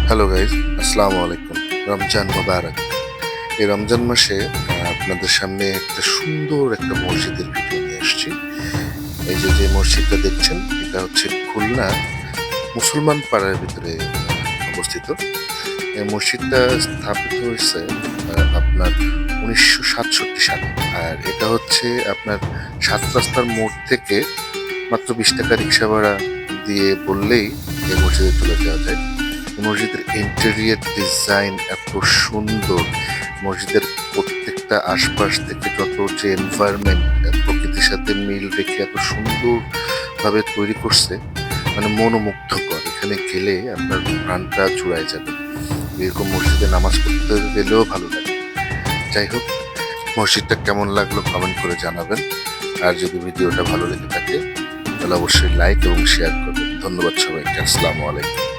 Hello guys, আসসালামু আলাইকুম। রমজান মোবারক। এই রমজান মাসে আপনাদের সামনে একটা সুন্দর একটা মসজিদের ভিডিও নিয়ে আসছি। এই যে যে মসজিদটা দেখছেন, এটা হচ্ছে খুলনা মুসলমান পাড়ার ভিতরে অবস্থিত। এই মসজিদটা স্থাপিত হয়েছে আপনার 1967 সালে। আর এটা হচ্ছে আপনার সাত রাস্তার মোড় থেকে মাত্র 20 টাকা রিক্সা ভাড়া দিয়ে বললেই এই মসজিদে চলে যাওয়া যায়। মসজিদের ইন্টেরিয়র ডিজাইন এত সুন্দর, মসজিদের প্রত্যেকটা আশপাশ থেকে যত যে এনভায়রনমেন্ট প্রকৃতির সাথে মিল রেখে এত সুন্দরভাবে তৈরি করছে, মানে মনোমুগ্ধকর। এখানে গেলে আপনার প্রাণটা জুড়ায় যাবে। এরকম মসজিদে নামাজ পড়তে গেলেও ভালো লাগে। যাই হোক, মসজিদটা কেমন লাগলো কমেন্ট করে জানাবেন। আর যদি ভিডিওটা ভালো লেগে থাকে তাহলে অবশ্যই লাইক এবং শেয়ার করবেন। ধন্যবাদ সবাইকে। আসসালামু আলাইকুম।